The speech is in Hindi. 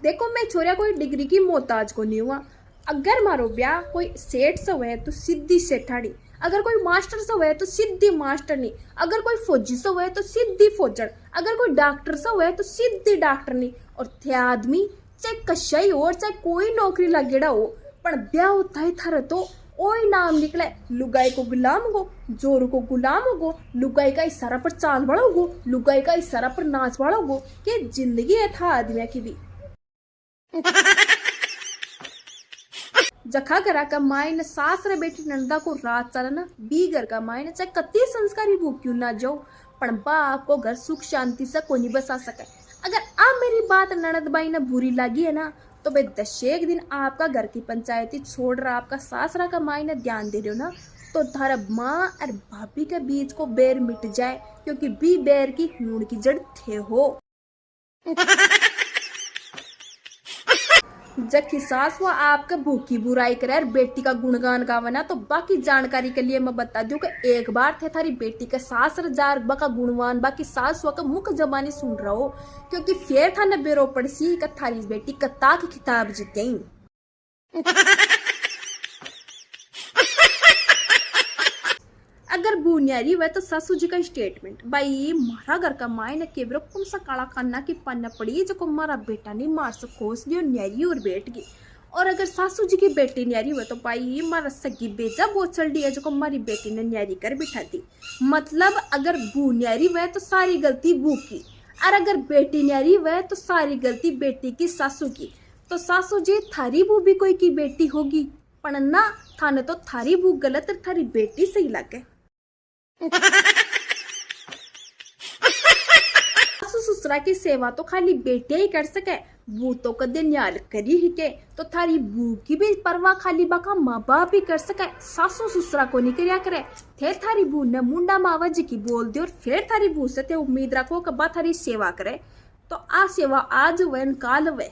देखो मैं छोरिया कोई डिग्री की मोहताज को नहीं हुआ। अगर मारो ब्याह कोई सेठ से हुए तो सीधी सेठानी, अगर कोई मास्टर से हुए तो सीधी मास्टरनी, अगर कोई फौजी से हुए तो सीधी फौजन, अगर कोई डॉक्टर से हुए तो सीधी डॉक्टरनी। और थे आदमी चाहे कशाई हो चाहे कोई नौकरी लगेड़ा हो, पर ब्याह होता है थारे तो ओई नाम निकले, लुगाई को गुलाम हो, जोरू को गुलाम हो, लुगाई का इशारा पर चाल वाला हो, लुगाई का इशारा पर नाच वाला हो, कि जिंदगी है था आदमी की भी। जखा करा का मायने सास रे बेटी नंदा को रात चलना बी घर का मायने चाहे कति संस्कारी वो क्यों ना जाओ, पर बाप को घर सुख शांति से कोई नहीं बसा सके। अगर आप मेरी बात ननद बाई ने बुरी लगी है ना, तो भाई 10 दिन आपका घर की पंचायती छोड़ रहा आपका सासरा का मायने ध्यान दे रहे हो ना, तो थारा माँ और भाभी के बीच को बैर मिट जाए, क्योंकि बी बैर की हूण की जड़ थे हो। जबकि सास वो आपका भूखी बुराई करे और बेटी का गुणगान गावना, तो बाकी जानकारी के लिए मैं बता दूं कि एक बार थे थारी बेटी के सास जार बका गुणवान बाकी सास का मुख जबानी सुन रहा हो, क्योंकि फिर था न बेरो पड़सी का थारी बेटी कत्ता की किताब जीत गई। अगर बुनियारी वह तो सासू जी का स्टेटमेंट, भाई मारा घर का मायने केवरो कौन सा काला खाना की पन्ना पड़ी जो को मारा बेटा नहीं मार से खोस लियो न्यारी और बैठ गई। और अगर सासू जी की बेटी न्यारी हुए तो भाई मारा सगी बेजा बोचल दी है जो को मारी बेटी ने न्यारी कर बिठा दी। मतलब अगर बू न्यारी हुए तो सारी गलती बू की, और अगर बेटी न्यारी हुए तो सारी गलती बेटी की सासू की। तो सासू जी थारी बू भी कोई की बेटी होगी, पर ना थाने तो थारी बू गलत और थारी बेटी सही लगे। सासू ससुरा की सेवा तो खाली बेटे ही कर सके, वो तो कदे न्याल करी ही के, तो थारी बू की भी परवाह खाली बाका माँ बाप ही कर सके, सासू ससुरा को नहीं करिया करे। थे थारी बू ने मुंडा मावा जी की बोल दे और फिर थारी बू से ते उम्मीद रखो कबा थारी सेवा करे, तो आ सेवा आज वे काल वे।